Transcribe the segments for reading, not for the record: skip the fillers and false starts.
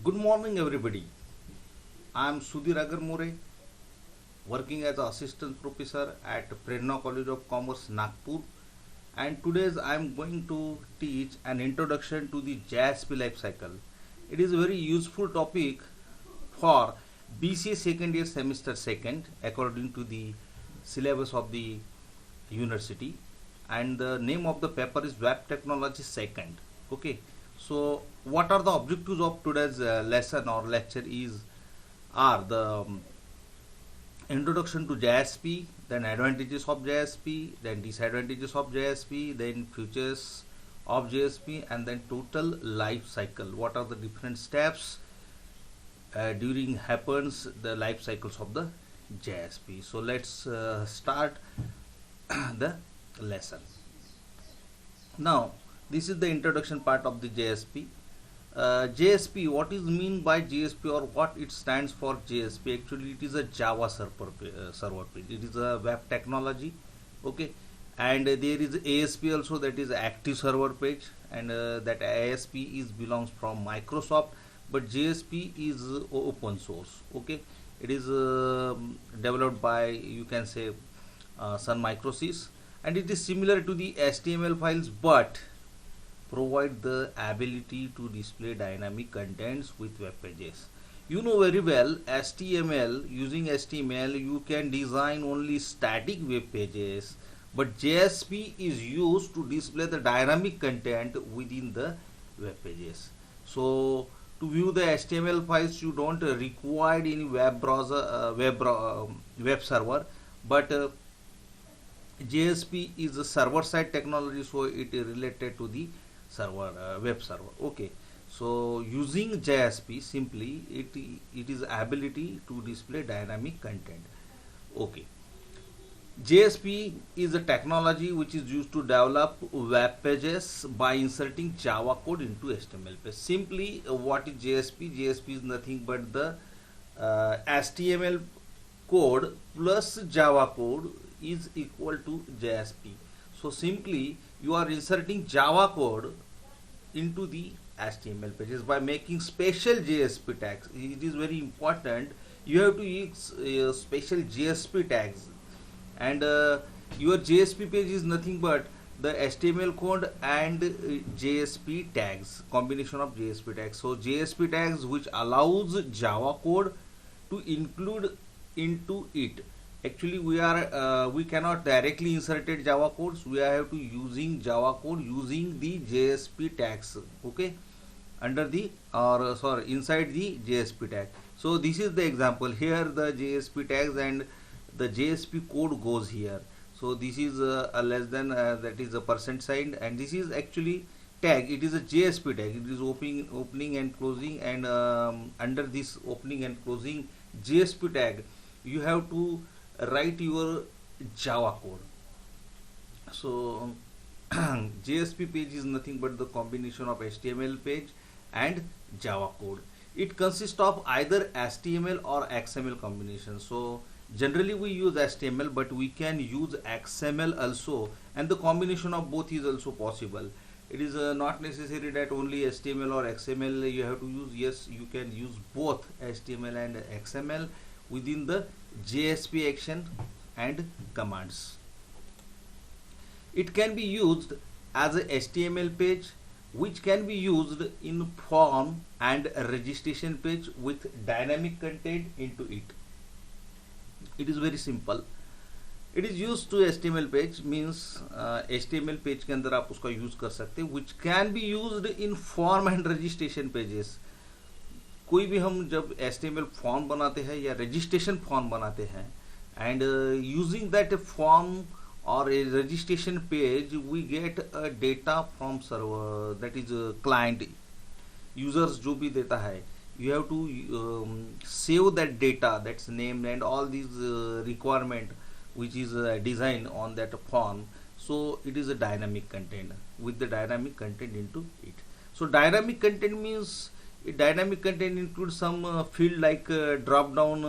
Good morning, everybody. I am Sudhir Agarmore, working as an assistant professor at Prerna College of Commerce, Nagpur. And today I am going to teach an introduction to the JSP life cycle. It is a very useful topic for BCA second year semester second, according to the syllabus of the university. And the name of the paper is Web Technology second. Okay. So, what are the objectives of today's lesson or lecture are the introduction to JSP, then advantages of JSP, then disadvantages of JSP, then features of JSP, and then total life cycle. What are the different steps during happens the life cycles of the JSP? So let's start the lesson. Now, this is the introduction part of the JSP. JSP, what is mean by JSP or what it stands for JSP? Actually, it is a Java server page. It is a web technology, okay. And there is ASP also, that is active server page, and that ASP is belongs from Microsoft, but JSP is open source, okay. It is developed by, you can say, Sun Microsys, and it is similar to the HTML files, but provide the ability to display dynamic contents with web pages. You know very well HTML, using HTML you can design only static web pages, but JSP is used to display the dynamic content within the web pages. So to view the HTML files you don't require any web browser, web server, but JSP is a server side technology, so it is related to the server web server, okay. So using JSP, simply it is ability to display dynamic content, okay. JSP is a technology which is used to develop web pages by inserting Java code into HTML page. Simply, what is JSP? JSP is nothing but the HTML code plus Java code is equal to JSP. So simply you are inserting Java code into the HTML pages by making special JSP tags. It is very important. You have to use special JSP tags, and your JSP page is nothing but the HTML code and JSP tags, combination of JSP tags. So JSP tags which allows Java code to include into it. Actually we cannot directly inserted Java codes. We have to using Java code using the JSP tags, okay, under the or sorry inside the JSP tag. So this is the example. Here the JSP tags and the JSP code goes here. So this is a less than that is a percent sign, and this is actually tag. It is a JSP tag. It is opening and closing, and under this opening and closing JSP tag you have to write your Java code. So JSP page is nothing but the combination of HTML page and Java code. It consists of either HTML or XML combination. So generally we use HTML, but we can use XML also, and the combination of both is also possible. It is not necessary that only HTML or XML you have to use. Yes, you can use both HTML and XML within the JSP action and commands. It can be used as a HTML page, which can be used in form and registration page with dynamic content into it. It is very simple. It is used to HTML page means HTML page के अंदर आप उसका use कर सकते हैं, which can be used in form and registration pages. कोई भी हम जब HTML फॉर्म बनाते हैं या रजिस्ट्रेशन फॉर्म बनाते हैं, एंड यूजिंग दैट फॉर्म और a registration page we get a data from server, that is client, users जो भी देता है, you have to save that data, that's named and all these requirement which is designed on that form. So it is a dynamic content with the dynamic content into it. So dynamic content means dynamic content includes some field like drop down,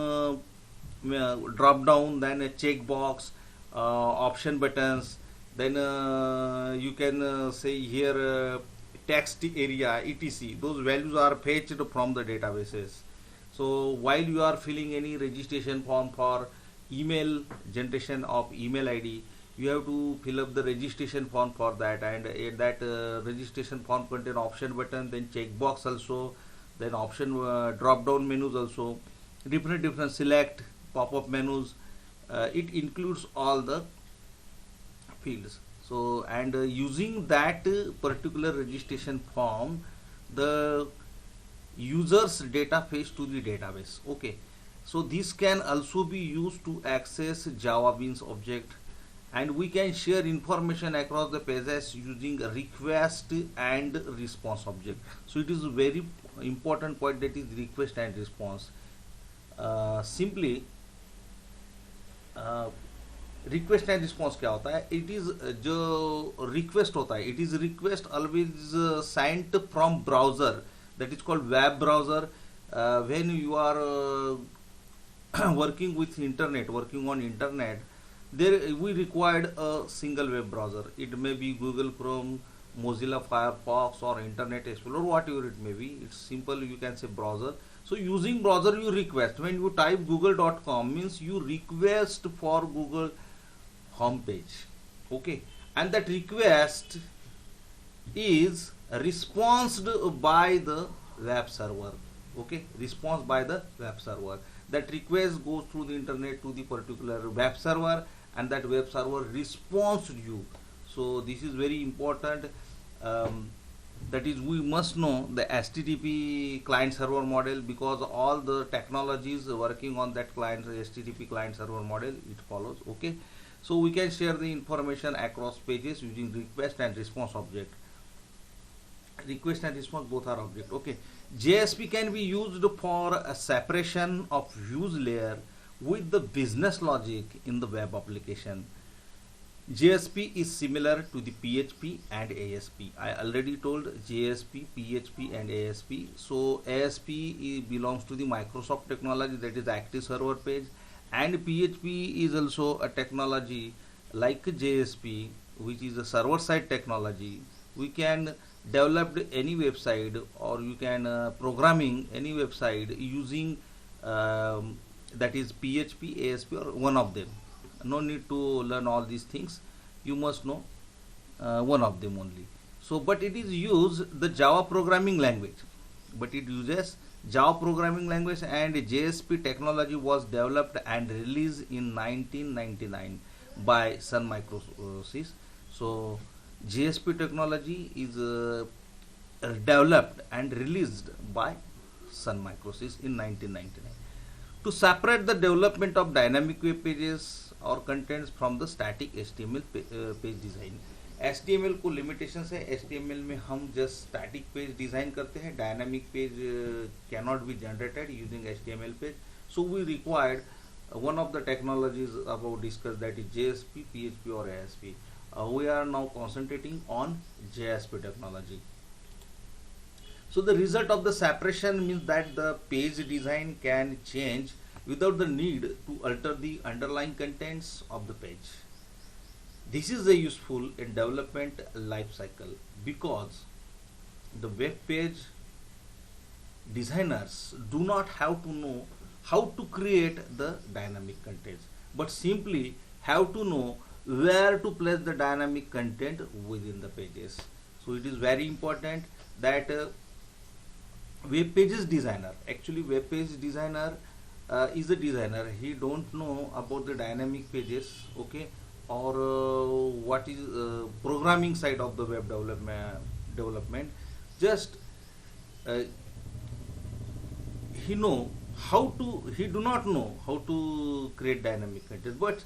then a checkbox, option buttons, then you can say here text area, etc. Those values are fetched from the databases. So while you are filling any registration form for email generation of email ID, you have to fill up the registration form for that, and that registration form contain option button, then checkbox also, then option drop down menus also, different select pop-up menus. It includes all the fields. So and using that particular registration form, the users data fetched to the database. Okay, so this can also be used to access Java Beans object, and we can share information across the pages using a request and response object. So it is a very important point, that is request and response. Simply request and response क्या होता है? It is जो request होता है, it is request always sent from browser, that is called web browser. When you are working with internet, working on internet, there we required a single web browser. It may be Google Chrome, Mozilla Firefox, or Internet Explorer, whatever it may be. It's simple, you can say browser. So using browser you request. When you type google.com, means you request for Google homepage. Okay, and that request is responded by the web server. Okay, response by the web server. That request goes through the internet to the particular web server, and that web server responds to you. So this is very important. That is, we must know the HTTP client server model, because all the technologies working on that client HTTP client server model, it follows. Okay, so we can share the information across pages using request and response object. Request and response both are object. Okay, JSP can be used for a separation of views layer with the business logic in the web application. JSP is similar to the PHP and ASP. I already told JSP, PHP and ASP. So ASP belongs to the Microsoft technology, that is Active Server Page, and PHP is also a technology like JSP, which is a server side technology. We can develop any website, or you can programming any website using that is PHP, ASP, or one of them. No need to learn all these things, you must know one of them only. So but it is used the Java programming language, and JSP technology was developed and released in 1999 by Sun Microsystems. So JSP technology is developed and released by Sun Microsystems in 1999 to separate the development of dynamic web pages or contents from the static HTML page design. HTML को limitations है. HTML में हम just static page design करते हैं. Dynamic page cannot be generated using HTML page. So we required one of the technologies above discussed, that is JSP, PHP, or ASP. We are now concentrating on JSP technology. So the result of the separation means that the page design can change without the need to alter the underlying contents of the page. This is a useful in development life cycle, because the web page designers do not have to know how to create the dynamic contents, but simply have to know where to place the dynamic content within the pages. So it is very important that web pages designer, actually web page designer is a designer. He don't know about the dynamic pages, okay, or what is programming side of the web development. Just he do not know how to create dynamic content, but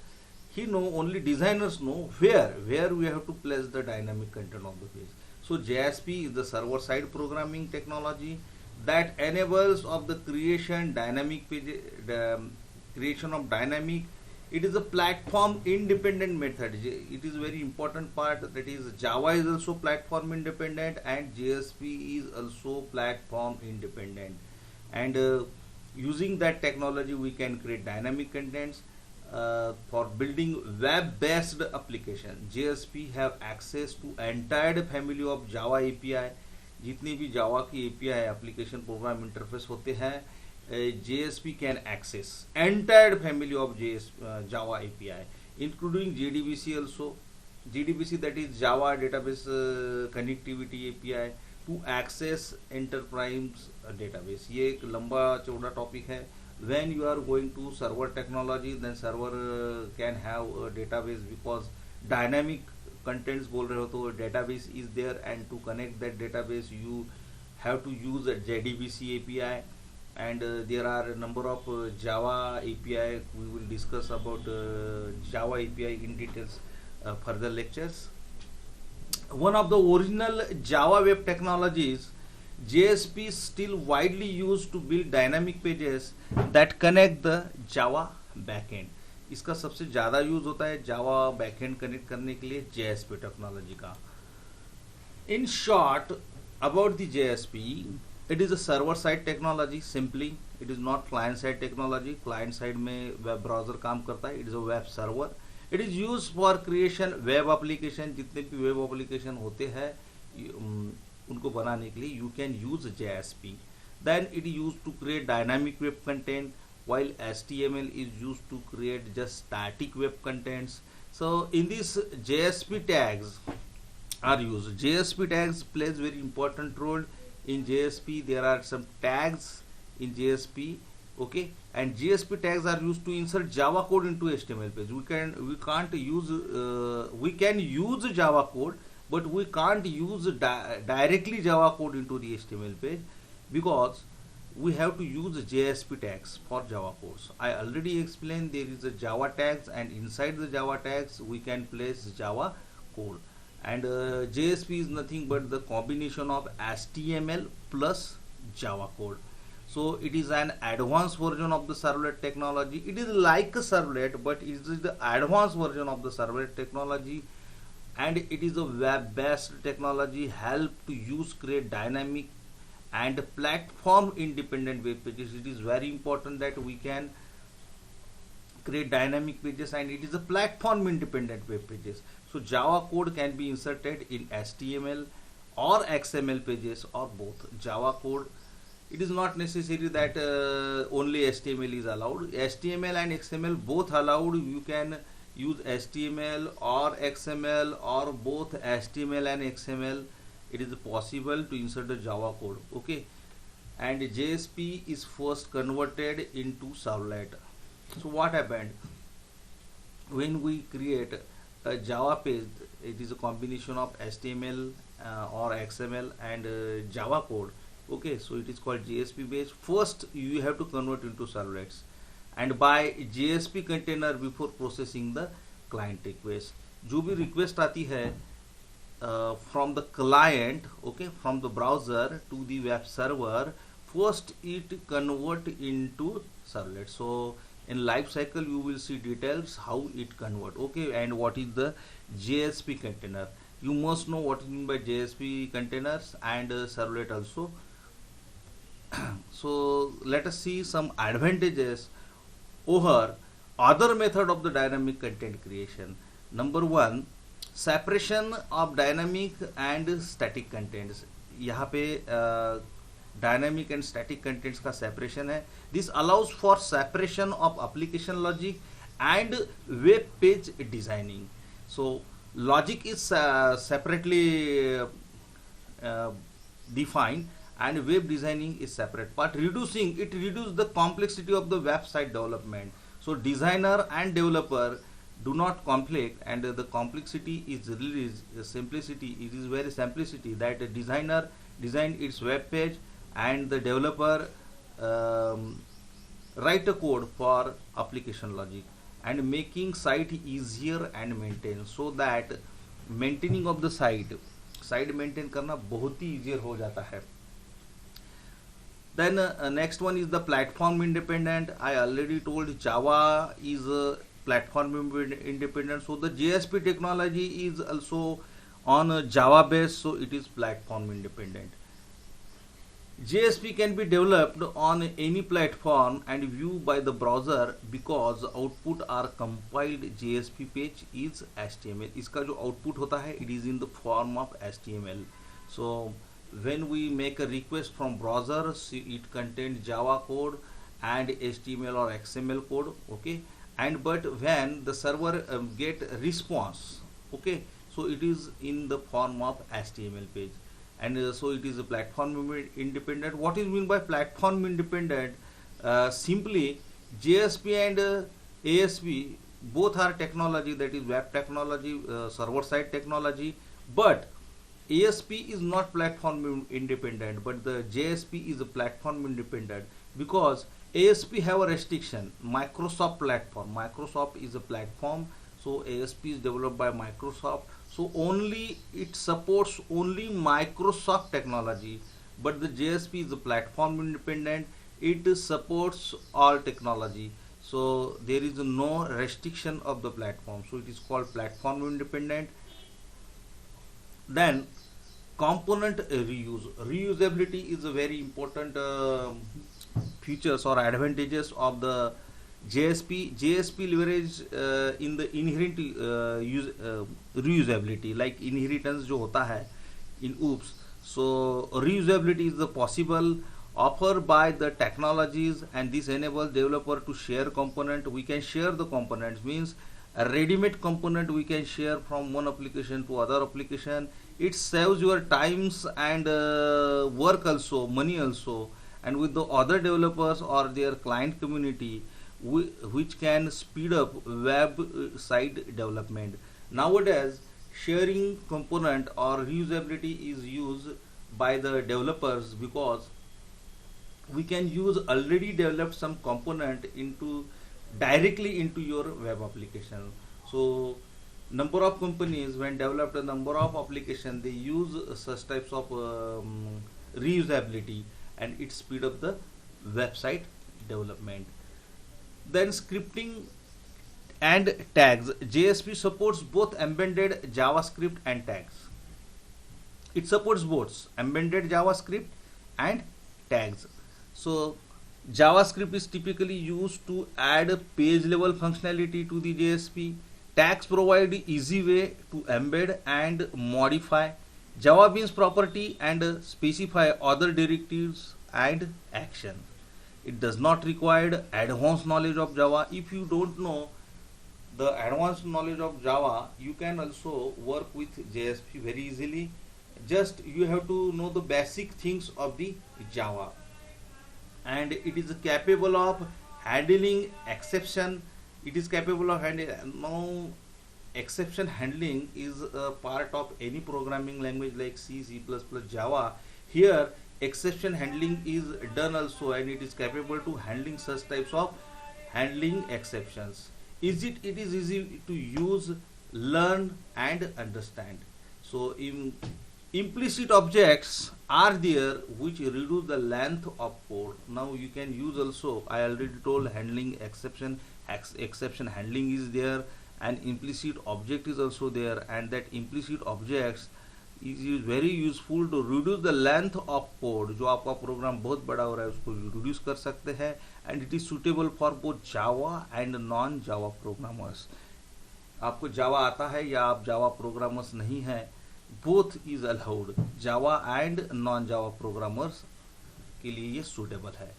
he know, only designers know where we have to place the dynamic content of the page. So JSP is the server side programming technology that enables of the creation of dynamic. It is a platform independent method. It is a very important part, that is Java is also platform independent and JSP is also platform independent, and using that technology we can create dynamic contents for building web based application. JSP have access to entire family of Java API जितनी भी जावा की API application program interface होते हैं, JSP can access entire family of Java API, including JDBC also. JDBC, that is Java Database Connectivity API, to access enterprise database. ये एक लंबा चौड़ा topic है. When you are going to server technology, then server can have a database, because dynamic contents बोल रहे हो तो database is there, and to connect that database you have to use a JDBC API. And there are a number of Java API. We will discuss about Java API in details further lectures. One of the original Java web technologies, JSP is still widely used to build dynamic pages that connect the Java backend. इसका सबसे ज़्यादा use होता है Java backend connect करने के लिए JSP technology का. In short, about the JSP, it is a server side technology. Simply, it is not client side technology. Client side में वेब ब्राउजर काम करता है. It is a web server. It is used for creation web application. जितने भी web application होते हैं उनको बनाने के लिए you can use JSP. Then it is used to create dynamic web content, while HTML is used to create just static web contents. So in this JSP tags are used. JSP tags plays very important role in JSP. There are some tags in JSP, okay, and JSP tags are used to insert Java code into HTML page. We can use Java code, but we can't use directly Java code into the HTML page, because we have to use JSP tags for Java codes. I already explained there is a Java tags, and inside the Java tags we can place Java code. And JSP is nothing but the combination of HTML plus Java code. So it is an advanced version of the servlet technology. It is like a servlet, but it is the advanced version of the servlet technology, and it is a web-based technology, help to use create dynamic and platform independent web pages. It is very important that we can create dynamic pages, and it is a platform independent web pages. So Java code can be inserted in HTML or XML pages, or both. Java code, it is not necessary that only HTML is allowed. HTML and XML both allowed. You can use HTML or XML, or both HTML and XML. It is possible to insert the Java code, okay. And JSP is first converted into servlet. So what happened when we create a Java page? It is a combination of HTML or XML and Java code, okay. So it is called JSP page. First you have to convert into servlets, and by JSP container before processing the client request. जो भी request आती है from the client, okay, from the browser to the web server, first it convert into servlet. So in life cycle you will see details how it convert, okay. And what is the JSP container? You must know what is mean by JSP containers and servlet also. So let us see some advantages over other method of the dynamic content creation. Number one, separation of dynamic and static contents. यहाँ पे dynamic and static contents का separation है. This allows for separation of application logic and web page designing. So logic is separately defined and web designing is separate, but reduce the complexity of the website development. So designer and developer do not conflict, and the complexity is really simplicity. It is very simplicity that the designer design its web page, and the developer write a code for application logic, and making site easier and maintain, so that maintaining of the site maintain करना बहुत ही easier हो जाता है. Then next one is the platform independent. I already told Java is platform independent, so the JSP technology is also on Java based, so it is platform independent. JSP can be developed on any platform and viewed by the browser, because output are compiled JSP page is HTML. इसका जो output होता है it is in the form of HTML. So when we make a request from browser, it contains Java code and HTML or XML code, okay, and but when the server get response, okay, so it is in the form of HTML page. And so it is a platform independent. What is mean by platform independent? Simply JSP and ASP both are technology, that is web technology, server side technology, but ASP is not platform independent, but the JSP is a platform independent, because ASP have a restriction. Microsoft platform. Microsoft is a platform, so ASP is developed by Microsoft. So only it supports only Microsoft technology, but the JSP is a platform independent. It supports all technology. So there is no restriction of the platform. So it is called platform independent. Then component reuse. Reusability is a very important features or advantages of the JSP. JSP leverage in the inherent reusability, like inheritance जो होता है in OOPS. So reusability is the possible offered by the technologies, and this enables developer to share component. We can share the components, means a ready-made component we can share from one application to other application. It saves your times and work also, money also, and with the other developers or their client community, which can speed up web site development. Nowadays, sharing component or reusability is used by the developers, because we can use already developed some component into directly into your web application. So number of companies when developed a number of application, they use such types of reusability, and it speed up the website development. Then scripting and tags. JSP supports both embedded JavaScript and tags. It supports both embedded JavaScript and tags. So JavaScript is typically used to add page level functionality to the JSP. Tags provide easy way to embed and modify Java Beans property and specify other directives and action. It does not require advanced knowledge of Java. If you don't know the advanced knowledge of Java, you can also work with JSP very easily. Just you have to know the basic things of the Java, and it is capable of handling exception. It is capable of handling. Now exception handling is a part of any programming language like C, C++, Java. Here exception handling is done also, and it is capable to handling such types of handling exceptions. It is easy to use, learn and understand. So in implicit objects are there which reduce the length of code. Now you can use also, I already told, handling exception. Exception handling is there, and implicit object is also there, and that implicit objects is very useful to reduce the length of code. जो आपका programme बहुत बड़ा हो रहा है उसको reduce कर सकते हैं, and it is suitable for both Java and non Java programmers. आपको Java आता है या आप Java programmers नहीं हैं, both is allowed. Java and non Java programmers के लिए ये suitable है.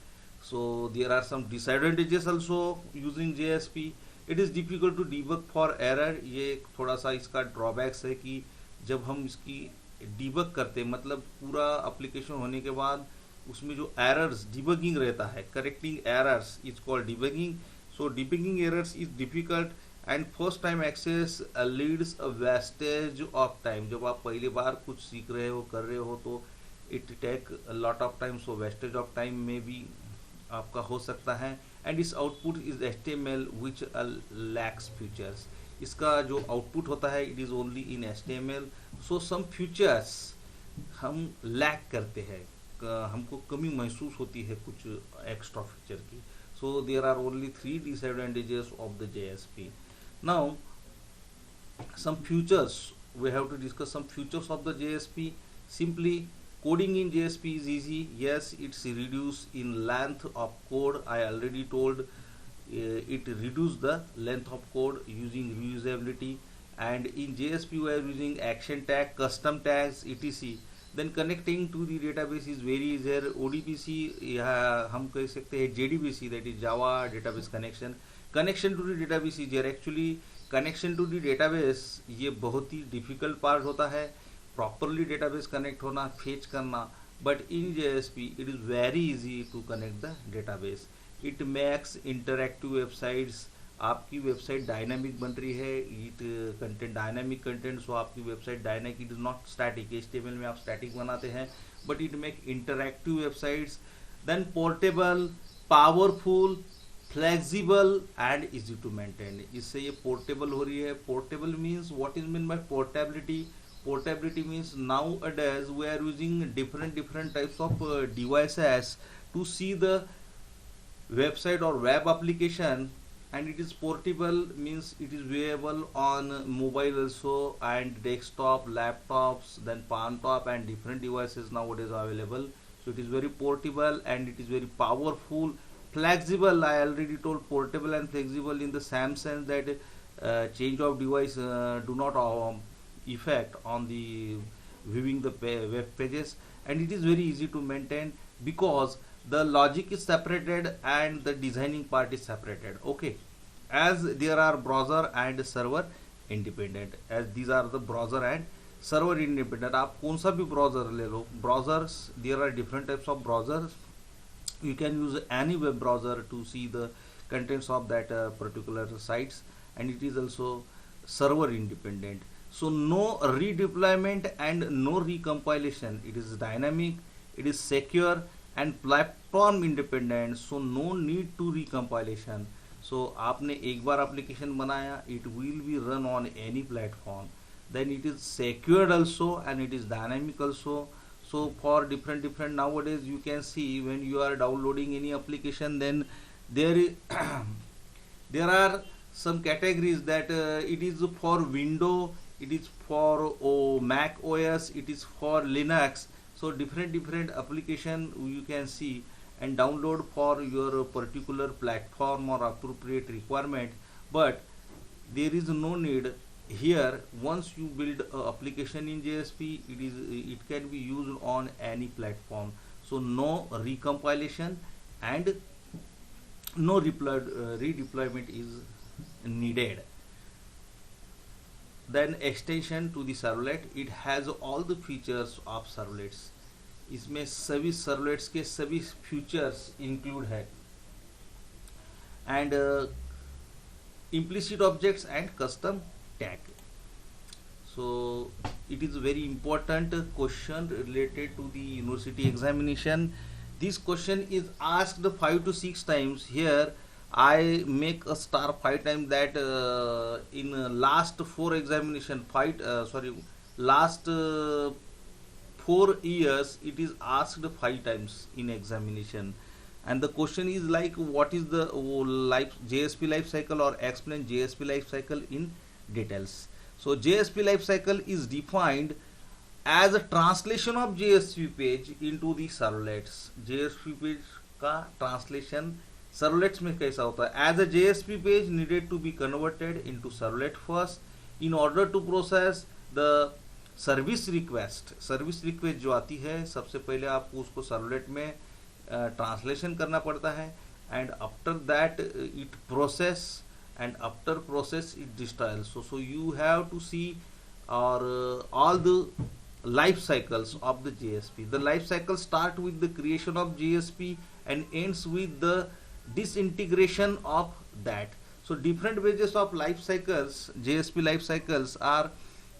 So there are some disadvantages also using JSP. It is difficult to debug for error. ये थोड़ा सा इसका drawbacks है कि जब हम इसकी debug करते हैं, मतलब पूरा application होने के बाद उसमें जो errors debugging रहता है, correcting errors is called debugging. So debugging errors is difficult, and first time access leads a wastage of time. जब आप पहली बार कुछ सीख रहे हो, कर रहे हो, तो it take a lot of time. So wastage of time में भी आपका हो सकता है. And its output is HTML which lacks features. इसका जो output होता है it is only in HTML. So some features हम lack करते हैं, हमको कमी महसूस होती है कुछ extra feature की. So there are only 3 disadvantages of the JSP. Now some features, we have to discuss some features of the JSP. Simply, coding in JSP is easy. Yes, it's reduced in length of code. I already told it reduced the length of code using reusability. And in JSP we are using action tag, custom tags, etc. Then connecting to the database is very easier. ODBC या हम कह सकते हैं JDBC, that is Java database connection. Connection to the database is here. Actually connection to the database ये बहुत ही difficult part होता है, properly database connect होना, fetch करना. But in JSP it is very easy to connect the database. It makes interactive websites. आपकी website dynamic बन रही है, it content dynamic content, so आपकी website dynamic, it is not static. HTML में आप static बनाते हैं, but it make interactive websites. Then portable, powerful, flexible and easy to maintain. इससे ये पोर्टेबल हो रही है. Portable means what is mean by portability? Portability means nowadays we are using different types of devices to see the website or web application, and it is portable means it is viewable on mobile also, and desktop, laptops, then palm top, and different devices nowadays are available. So it is very portable and it is very powerful, flexible. I already told portable and flexible in the same sense that change of device do not effect on the viewing the web pages, and it is very easy to maintain because the logic is separated and the designing part is separated. Okay, as there are browser and server independent, as these are the browser and server independent. आप कौन सा भी browser ले लो, browsers, there are different types of browsers. You can use any web browser to see the contents of that particular sites, and it is also server independent. So no redeployment and no recompilation. It is dynamic, it is secure and platform independent, so no need to recompilation. So आपने एक बार application बनाया, it will be run on any platform. Then it is secured also and it is dynamic also. So for different nowadays you can see when you are downloading any application, then there are some categories that it is for Windows, it is for Mac OS, it is for Linux. So different application you can see and download for your particular platform or appropriate requirement. But there is no need here. Once you build a application in JSP, it can be used on any platform. So no recompilation and no redeployment is needed. Then extension to the servlet, it has all the features of servlets. इसमें सभी servlets के सभी features include है, and implicit objects and custom tag. So it is a very important question related to the university examination. This question is asked 5 to 6 times. Here I make a star 5 times, that in last 4 examination, last 4 years it is asked 5 times in examination. And the question is like, what is the JSP life cycle, or explain JSP life cycle in details. So JSP life cycle is defined as a translation of JSP page into the servlets. JSP page का translation servlets में कैसा होता है? As a JSP page needed to be converted into servlet first in order to process the service request. Service request जो आती है, सबसे पहले आपको उसको servlet में translation करना पड़ता है, and after that it process, and after process it destroys. So you have to see all the life cycles of the JSP. The life cycle start with the creation of JSP and ends with the disintegration of that. So different ways of life cycles, JSP life cycles, are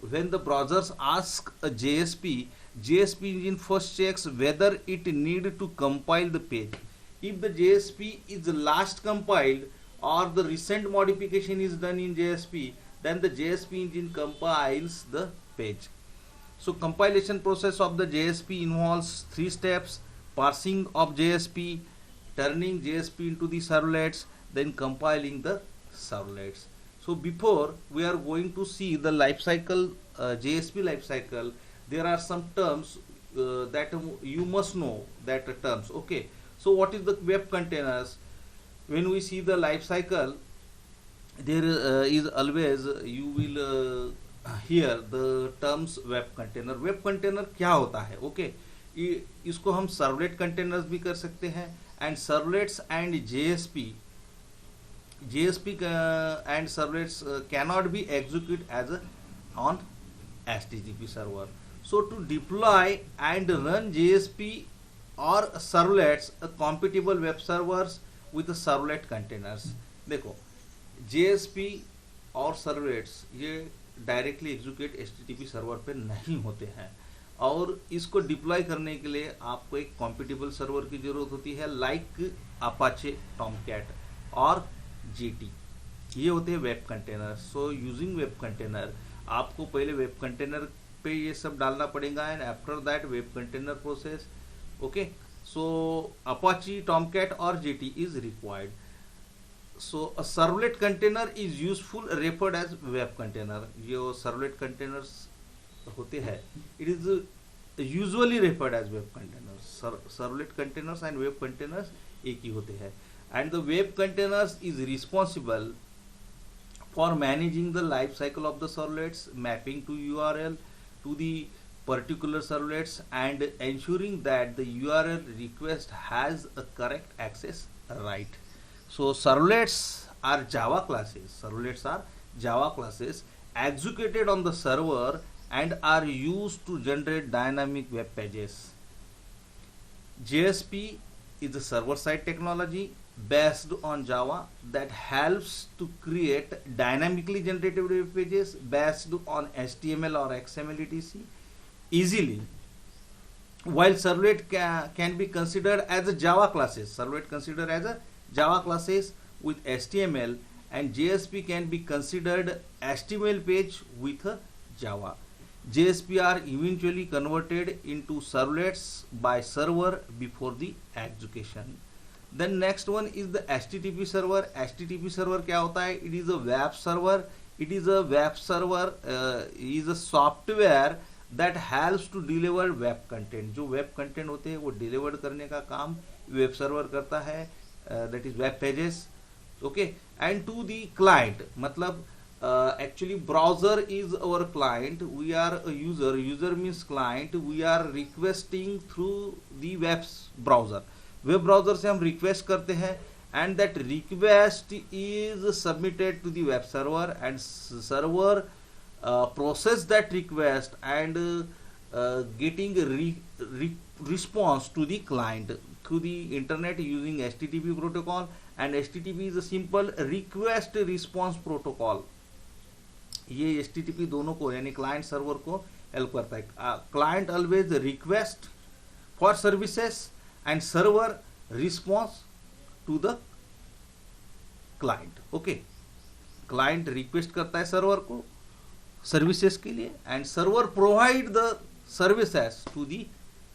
when the browsers ask a JSP engine first checks whether it need to compile the page. If the JSP is last compiled or the recent modification is done in JSP, then the JSP engine compiles the page. So compilation process of the JSP involves 3 steps: parsing of JSP, turning JSP into the servlets, then compiling the servlets. So before we are going to see the life cycle, JSP life cycle, there are some terms that you must know that terms. Okay, so what is the web containers? When we see the life cycle, there is always, you will here the terms web container क्या होता है? Okay, इसको हम servlet containers भी कर सकते हैं, and servlets and JSP and servlets cannot be executed as on HTTP server. So to deploy and run JSP or servlets, compatible web servers with servlet containers. देखो, JSP और servlets ये directly execute HTTP server पे नहीं होते हैं, और इसको deploy करने के लिए आपको एक कॉम्पिटिबल सर्वर की जरूरत होती है, लाइक अपाचे टॉमकैट और GT। ये होते हैं web container. So using web container, आपको पहले वेब कंटेनर पे ये सब डालना पड़ेगा, and after that web container process. Okay, so Apache Tomcat और GT is required. So a servlet container is useful referred as web container. जो servlet containers होते हैं, it is usually referred as web containers. Servlet containers and web containers एक ही होते हैं, and the web containers is responsible for managing the life cycle of the servlets, mapping to URL to the particular servlets, and ensuring that the URL request has a correct access right. So servlets are Java classes executed on the server and are used to generate dynamic web pages. JSP is a server-side technology based on Java that helps to create dynamically generated web pages based on HTML or XML etc. easily, while servlet can be considered as a Java classes. Servlet considered as a Java classes with HTML, and JSP can be considered HTML page with a Java. JSP are eventually converted into servlets by server before the execution. Then next one is the HTTP server. HTTP server क्या होता है? It is a web server. It is a web server is a software that helps to deliver web content. जो web content होते हैं वो deliver करने का काम web server करता है, that is web pages. Okay, and to the client, मतलब actually browser is our client, we are a user means client, we are requesting through the web browser. Web browser से हम request करते हैं, and that request is submitted to the web server, and server process that request and getting response to the client through the internet using HTTP protocol, and HTTP is a simple request response protocol. ये HTTP दोनों को यानी client server को help करता है। Client always request for services and server response to the client. Okay, client request करता है server को सर्विसेज के लिए, and server provide the services to the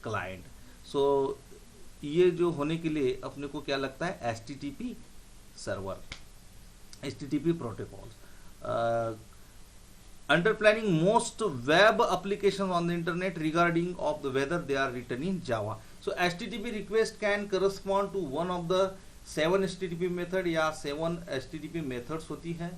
client. So ये जो होने के लिए अपने को क्या लगता है? HTTP server, HTTP protocols. Under planning most web applications on the internet regarding of the whether they are written in Java. So HTTP request can correspond to one of the 7 HTTP method या 7 HTTP methods होती है.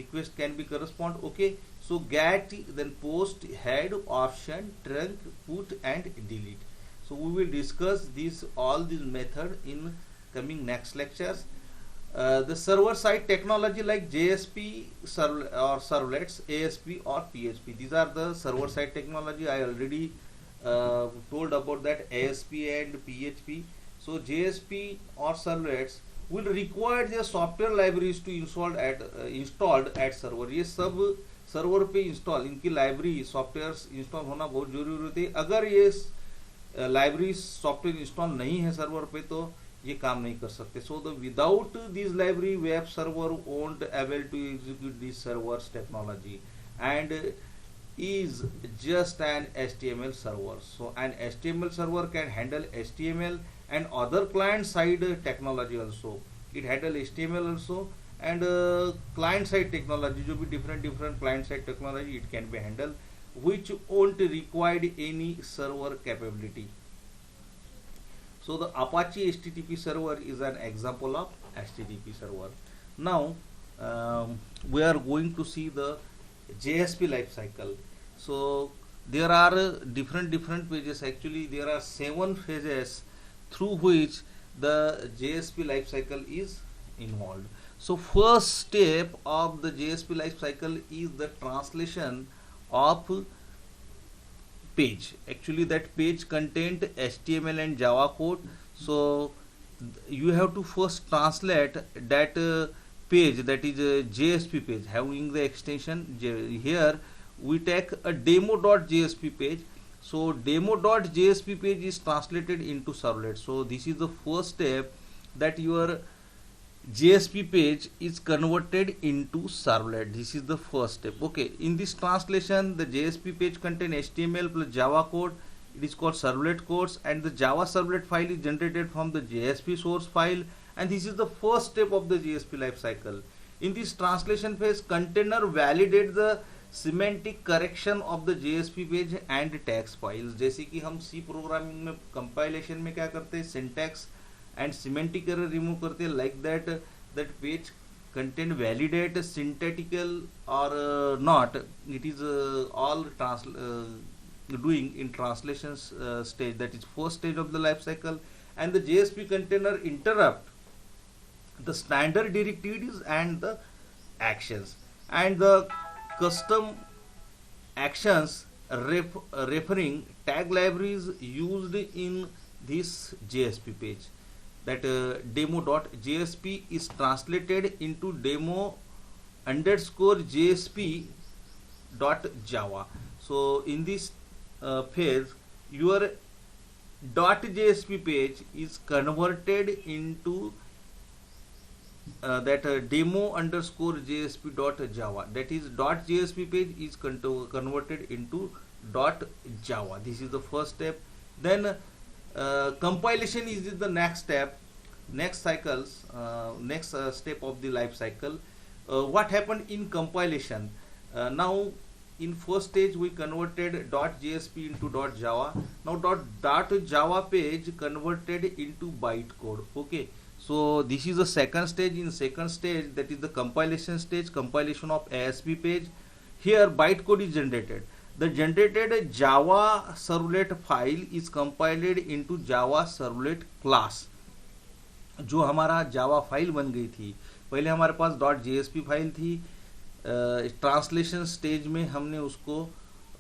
Request can be correspond. Okay, so get, then post, head, option, trunk, put and delete. So we will discuss all these method in coming next lectures. The server side technology like JSP or servlets, ASP or PHP, these are the server side technology. I already told about that, ASP and PHP. So JSP or servlets will require their software libraries to installed at server. ये सब server पे install, इनकी library software install होना बहुत जरूरी होती है। अगर ये लाइब्रेरी सॉफ्टवेयर इंस्टॉल नहीं है सर्वर पे तो ये काम नहीं कर सकते। So the without this library web server won't able to execute this servers technology and is just an HTML server. So an HTML server can handle HTML and other client side technology also. It handle HTML also and client side technology, जो भी different client side technology it can be handle, which won't require any server capability. So the Apache HTTP server is an example of HTTP server. Now we are going to see the JSP life cycle. So there are different pages. Actually, there are 7 phases through which the JSP life cycle is involved. So first step of the JSP life cycle is the translation of page. Actually, that page contained HTML and Java code. So you have to first translate that page, that is a JSP page having the extension here. We take a demo.jsp page. So demo.jsp page is translated into servlet. So this is the first step, that your JSP page is converted into servlet. This is the first step. Okay, in this translation, the JSP page contains HTML plus Java code. It is called servlet codes, and the Java servlet file is generated from the JSP source file, and this is the first step of the JSP lifecycle. In this translation phase, container validates the semantic correction of the JSP page and text files. जैसे कि हम C programming में compilation में क्या करते हैं, syntax and semantic error remove करते हैं, like that page content validate syntactical or not. It is all doing in translation stage, that is first stage of the life cycle. And the JSP container interrupt the standard directives and the actions, and the custom actions referring tag libraries used in this JSP page. That demo.jsp is translated into demo underscore JSP dot Java. So in this phase, your .jsp page is converted into that demo underscore JSP dot Java. That is .jsp page is converted into .java. This is the first step. Then compilation is the next step, next step of the life cycle. What happened in compilation? Now in first stage we converted .jsp into .java. Now .java page converted into bytecode. Okay, so this is the second stage. In second stage, that is the compilation stage, compilation of ASP page. Here bytecode is generated. The generated Java servlet file is compiled into Java servlet class. जो हमारा Java file बन गई थी, पहले हमारे पास .jsp file थी, translation stage में हमने उसको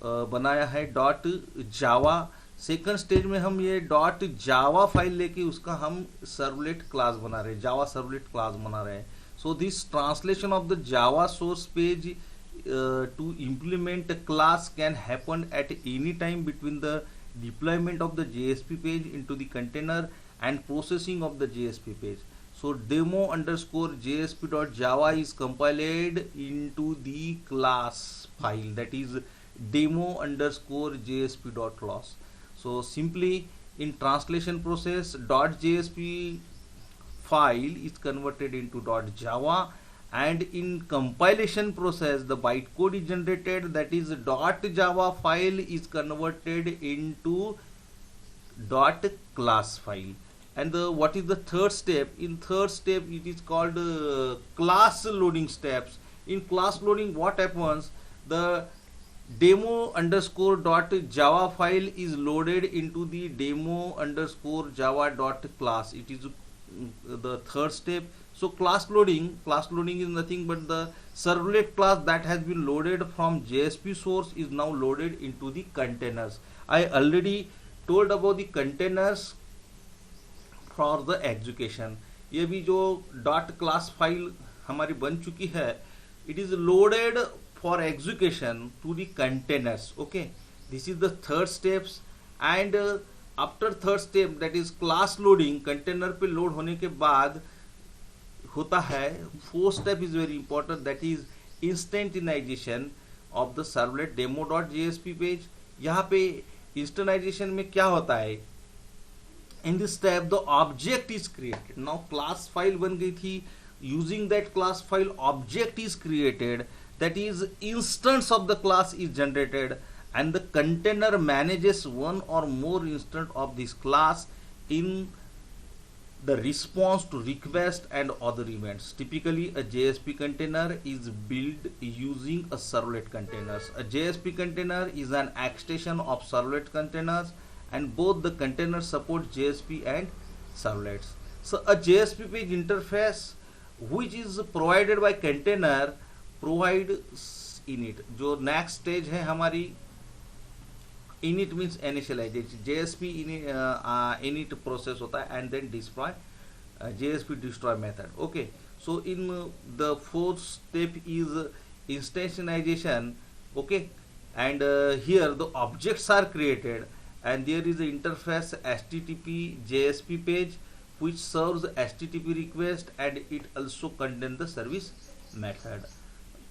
बनाया है .java. सेकंड स्टेज में हम ये .java फाइल लेके उसका हम सर्वलेट क्लास बना रहे हैं, जावा सर्वलेट क्लास बना रहे हैं. So this translation of the Java source page to implement a class can happen at any time between the deployment of the JSP page into the container and processing of the JSP page. So demo underscore JSP.java is compiled into the class file, that is demo underscore JSP.class. So simply in translation process, .jsp file is converted into .java, and in compilation process the bytecode is generated, that is .java file is converted into .class file. And what is the third step? In third step it is called class loading steps. In class loading, what happens? The demo underscore .java file is loaded into the demo underscore java .class. It is the third step. So class loading is nothing but the servlet class that has been loaded from JSP source is now loaded into the containers. I already told about the containers for the execution. ये भी जो .class file हमारी बन चुकी है, it is loaded for execution to the containers. Okay, this is the third steps. And after third step, that is class loading, container पे load होने के बाद होता है fourth step is very important, that is instantiation of the servlet demo.jsp page. यहाँ पे instantiation में क्या होता है? In this step the object is created. Now class file बन गई थी, using that class file object is created, that is instance of the class is generated, and the container manages one or more instance of this class in the response to request and other events. Typically, a JSP container is built using a servlet containers. A JSP container is an extension of servlet containers, and both the containers support JSP and servlets. So a JSP page interface which is provided by container provide init. जो next stage है हमारी init means initialization. JSP init process होता है and then destroy JSP destroy method. Okay, so in the fourth step is instantiation. Okay, and here the objects are created and there is an interface HTTP JSP page which serves HTTP request and it also contains the service method.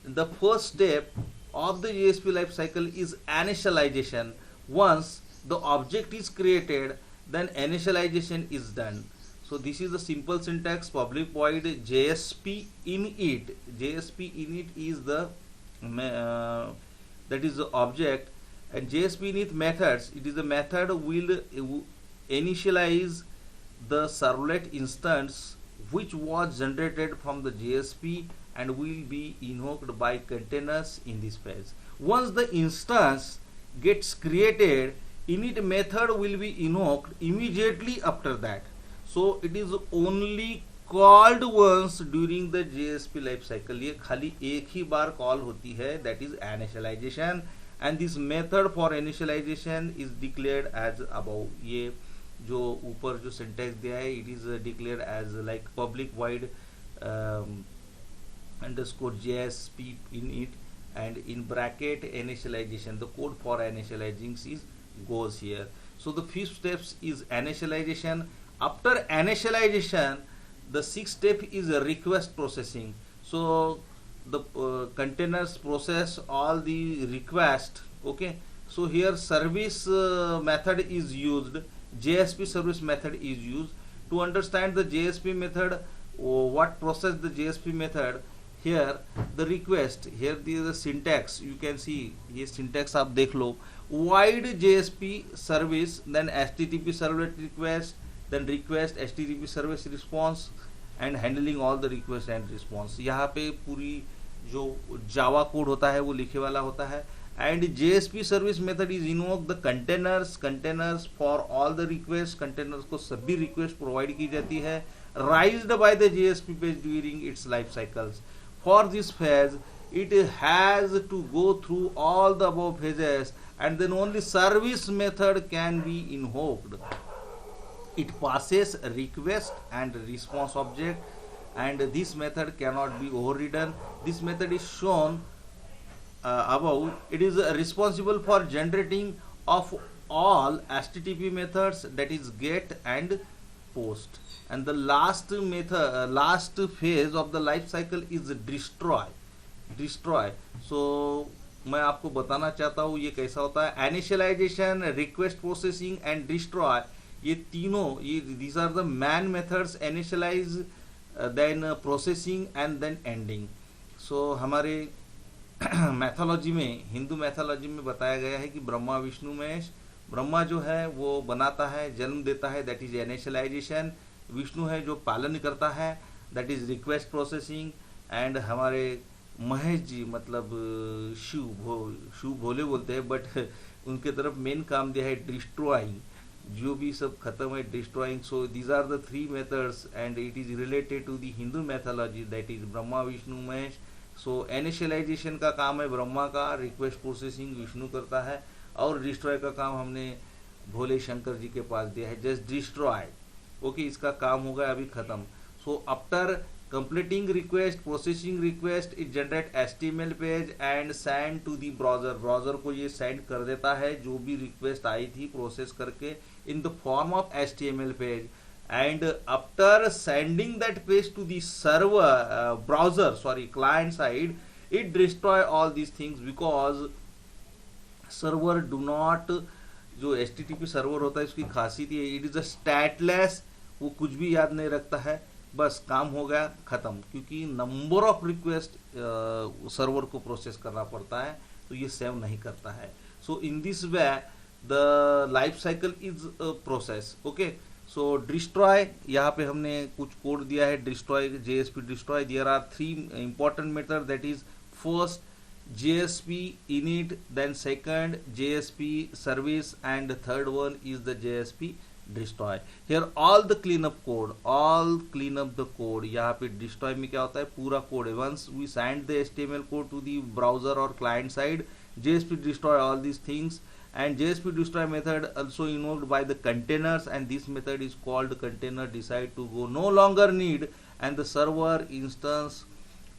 The first step of the JSP lifecycle is initialization. Once the object is created, then initialization is done. So this is the simple syntax. Public void JSP init. JSP init is the that is the object, and JSP init methods. It is the method will initialize the servlet instance which was generated from the JSP and will be invoked by containers in this phase. Once the instance gets created, init method will be invoked immediately after that. So it is only called once during the JSP life cycle. ये खाली एक ही बार call होती है, that is initialization, and this method for initialization is declared as above. ये जो ऊपर जो syntax दिया है, it is declared as like public void underscore JSP init and in bracket initialization. The code for initializing is goes here. So the fifth steps is initialization. After initialization, the sixth step is a request processing. So the containers process all the request. Okay, so here service method is used, JSP service method is used. To understand the JSP method, what process the JSP method, here the request, here the syntax you can see, ये syntax आप देख लो. Void JSP service, then HTTP servlet request, then request HTTP service response and handling all the request and response. यहाँ पे पूरी जो Java code होता है वो लिखे वाला होता है. And JSP service method is invoke the containers for all the requests. Containers को सभी request provide की जाती है raised by the JSP page during its life cycles. For this phase, it has to go through all the above phases and then only service method can be invoked. It passes a request and response object, and this method cannot be overridden. This method is shown above. It is responsible for generating of all HTTP methods, that is get and post. And the last method, last phase of the life cycle is destroy. So मैं आपको बताना चाहता हूँ ये कैसा होता है. Initialization, request processing and destroy, ये तीनों, ये these are the man methods. Initialize, then processing and then ending. So हमारे मैथोलॉजी में, हिंदू मैथोलॉजी में बताया गया है कि ब्रह्मा विष्णु महेश. ब्रह्मा जो है वो बनाता है, जन्म देता है, दैट इज इनिशियलाइजेशन. विष्णु है जो पालन करता है, that is request processing. And हमारे महेश जी मतलब शिव भोले बोलते हैं, बट उनके तरफ मेन काम दिया है डिस्ट्रॉइंग. जो भी सब खत्म है, destroying. So these are the three methods and it is related to the Hindu mythology, that is Brahma Vishnu Mahesh. So initialization का काम है ब्रह्मा का, रिक्वेस्ट प्रोसेसिंग विष्णु करता है, और डिस्ट्रॉय का काम हमने भोले शंकर जी के पास दिया है, जस्ट डिस्ट्रॉय. ओके, इसका काम होगा अभी खत्म. So after completing request, processing request, it generate HTML page and send to the browser. Browser को ये सेंड कर देता है जो भी रिक्वेस्ट आई थी प्रोसेस करके in the form of HTML page. And after sending that page to the server client side, it destroy all these things because server do not, जो HTTP सर्वर होता है उसकी खासियत ये, इट इज अ स्टैटलेस. वो कुछ भी याद नहीं रखता है, बस काम हो गया खत्म, क्योंकि नंबर ऑफ रिक्वेस्ट सर्वर को प्रोसेस करना पड़ता है, तो ये सेव नहीं करता है. So in this way the life cycle is process. Okay, so destroy, यहाँ पे हमने कुछ कोड दिया है destroy, JSP destroy. There are 3 important method, that is first JSP init, then second JSP service, and the third one is the JSP destroy. Here all the cleanup code, all clean up the code. यहाँ पे destroy में क्या होता है, पूरा code है. Once we send the HTML code to the browser or client side, JSP destroy all these things. And JSP destroy method also invoked by the containers, and this method is called container decide to go no longer need and the server instance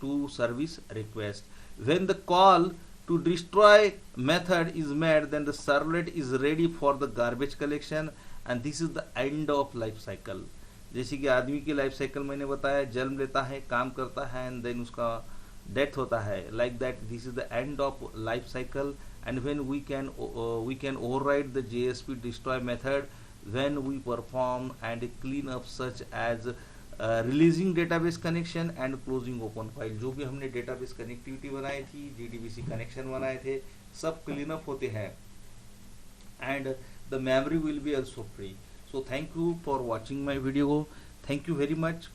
to service request. When the call to destroy method is made, then the servlet is ready for the garbage collection, and this is the end of life cycle. जैसे कि आदमी की life cycle मैंने बताया, जन्म लेता है, काम करता है, एंड देन उसका डेथ होता है. Like that this is the end of life cycle. And when we can override the JSP destroy method when we perform and clean up such as releasing database connection and closing open file. जो भी हमने database connectivity बनाई थी, JDBC connection बनाए थे, सब clean up होते हैं, and the memory will be also free. So thank you for watching my video. Thank you very much.